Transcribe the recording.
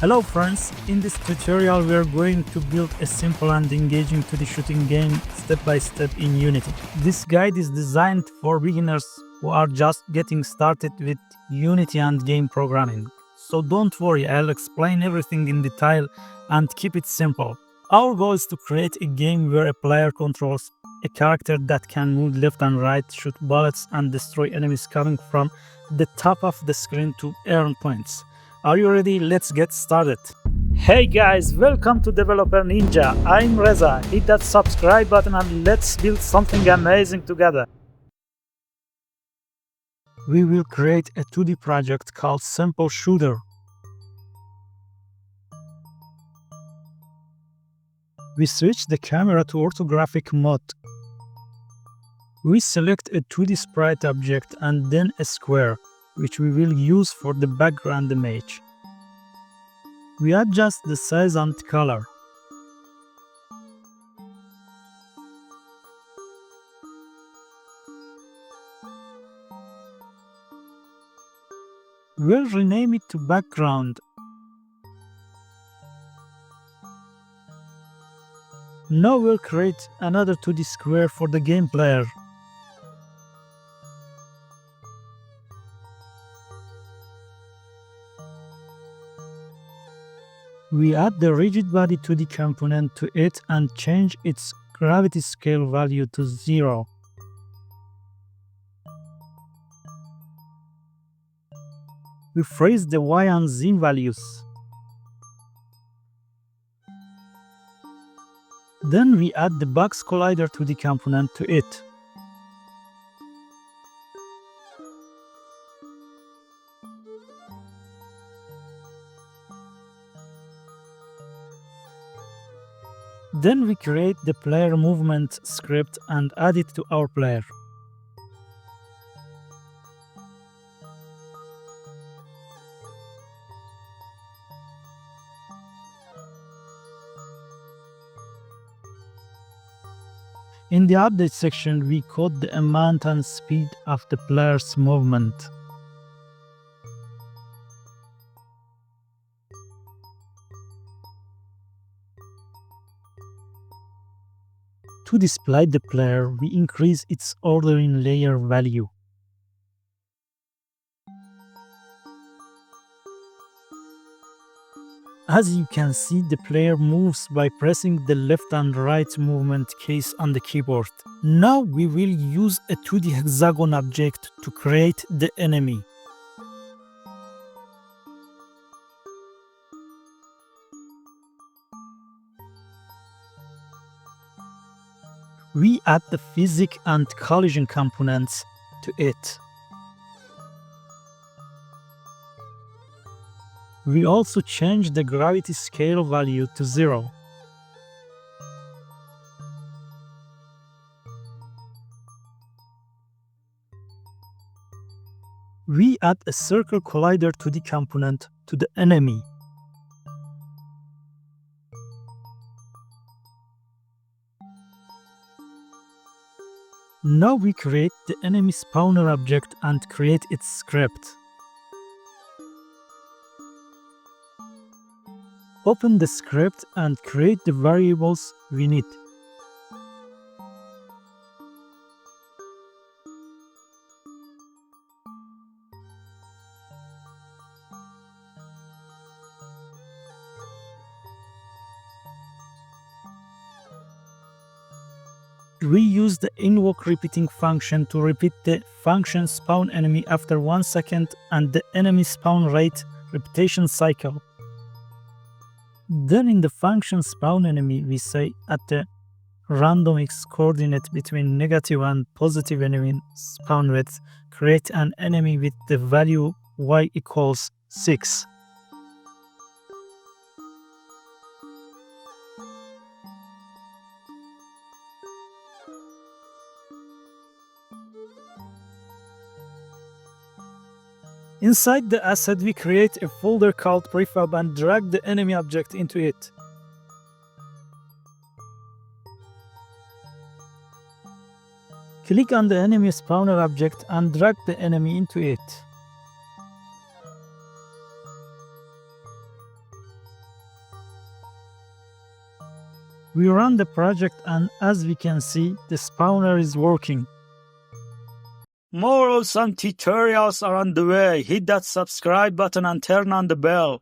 Hello friends, in this tutorial we are going to build a simple and engaging 2D shooting game step by step in Unity. This guide is designed for beginners who are just getting started with Unity and game programming. So don't worry, I'll explain everything in detail and keep it simple. Our goal is to create a game where a player controls a character that can move left and right, shoot bullets and destroy enemies coming from the top of the screen to earn points. Are you ready? Let's get started. Hey guys, welcome to Developer Ninja. I'm Reza. Hit that subscribe button and let's build something amazing together. We will create a 2D project called Simple Shooter. We switch the camera to orthographic mode. We select a 2D sprite object and then a square, which we will use for the background image. We adjust the size and color. We'll rename it to background. Now we'll create another 2D square for the game player. We add the rigid body 2D component to it and change its gravity scale value to 0. We freeze the Y and Z values. Then we add the box collider 2D component to it. Then we create the player movement script and add it to our player. In the update section, we code the amount and speed of the player's movement. To display the player, we increase its order in layer value. As you can see, the player moves by pressing the left and right movement keys on the keyboard. Now we will use a 2D hexagon object to create the enemy. We add the physics and collision components to it. We also change the gravity scale value to 0. We add a circle collider 2D component to the enemy. Now we create the enemy spawner object and create its script. Open the script and create the variables we need. We use the invoke repeating function to repeat the function spawn enemy after 1 second and the enemy spawn rate repetition cycle. Then in the function spawn enemy, we say at the random x coordinate between negative and positive enemy spawn width, create an enemy with the value y equals 6. Inside the asset, we create a folder called prefab and drag the enemy object into it. Click on the enemy spawner object and drag the enemy into it. We run the project and as we can see, the spawner is working. More awesome tutorials are on the way. Hit that subscribe button and turn on the bell.